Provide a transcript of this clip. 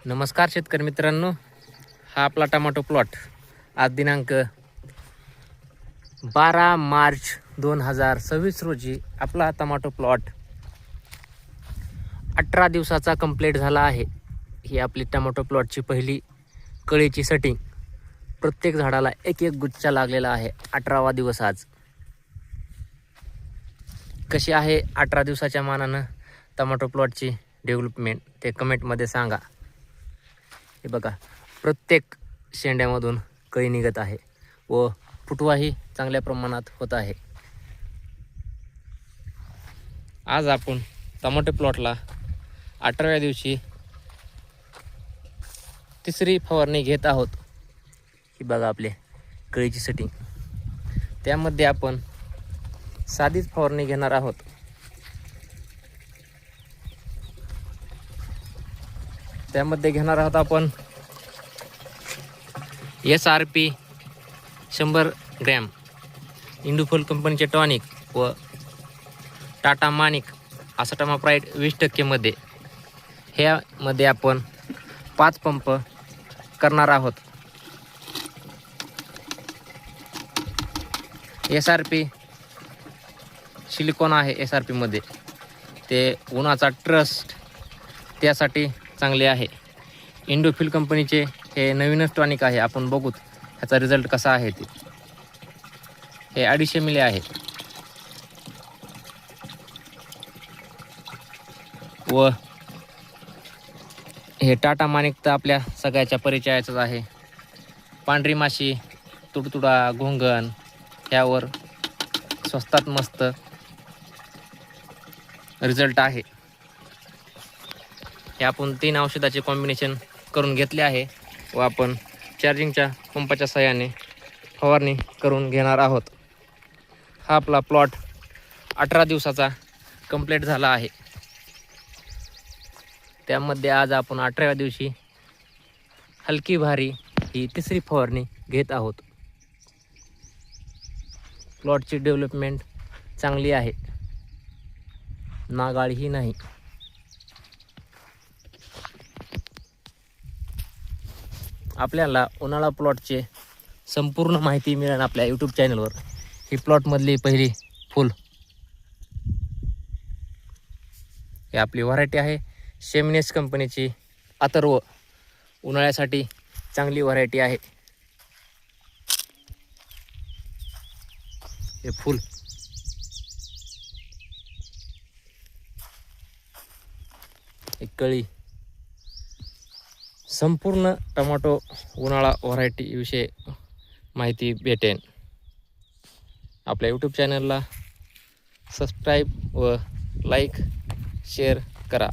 नमस्कार शेतकरी मित्रांनो, हा आपला टमाटो प्लॉट आज दिनांक 12 मार्च 2026 रोजी आपला टमाटो प्लॉट 18 दिवसाचा कंप्लीट झाला आहे. ही आपली टमाटो प्लॉटची पहिली कळीची सेटिंग. प्रत्येक झाडाला एक एक गुच्छा लागलेला आहे. 18वा दिवस आज. कशी आहे 18 दिवसाच्या मानानं टमाटो प्लॉटची डेव्हलपमेंट ते कमेंटमध्ये सांगा. हे बघा, प्रत्येक शेंड्यामधून कळी निघत आहे व फुटवाही चांगल्या प्रमाणात होत आहे. आज आपण टमाटो प्लॉटला 18व्या दिवशी तिसरी फवारणी घेत आहोत. ही बघा आपले कळीची सेटिंग. त्यामध्ये आपण साधीच फवारणी घेणार आहोत. त्यामध्ये घेणार आहोत आपण SRP 100 ग्रॅम, इंडुफोल कंपनीचे टॉनिक व टाटा माणिक आसाटामाप्राइड 20% मध्ये. ह्यामध्ये आपण 5 पंप करणार आहोत. SRP सिलिकॉन आहे. SRP मध्ये ते उन्हाचा ट्रस्ट त्यासाठी चांगले आहे. इंडोफिल कंपनीचे हे नवीनच टॉनिक आहे. आपण बघूत ह्याचा रिझल्ट कसा आहे ते. हे 250 मिली आहे व हे टाटा माणिक तर आपल्या सगळ्याच्या परिचयाचंच आहे. पांढरी माशी, तुडतुडा, घोंगण ह्यावर स्वस्तात मस्त रिझल्ट आहे. हे आपण 3 औषधाचे कॉम्बिनेशन करून घेतले आहे व आपण चार्जिंगच्या पंपाच्या सहाय्याने फवारणी करून घेणार आहोत. हा आपला प्लॉट 18 दिवसाचा कंप्लीट झाला आहे. त्यामध्ये आज आपण 18व्या दिवशी हलकी भारी ही तिसरी फवारणी घेत आहोत. प्लॉटची डेव्हलपमेंट चांगली आहे, नागाळीही नाही. आपल्याला उन्हाळा प्लॉटचे संपूर्ण माहिती मिळेल आपल्या यूट्यूब चॅनलवर. ही प्लॉटमधली पहिली फुल ही आपली व्हरायटी आहे. शेमिनेस कंपनीची अथर्व, उन्हाळ्यासाठी चांगली व्हरायटी आहे. हे फुल एक कळी. संपूर्ण टमाटो उन्हाळा व्हरायटी विषयी माहिती भेटेल. आपल्या यूट्यूब चॅनलला सबस्क्राईब व लाईक शेअर करा.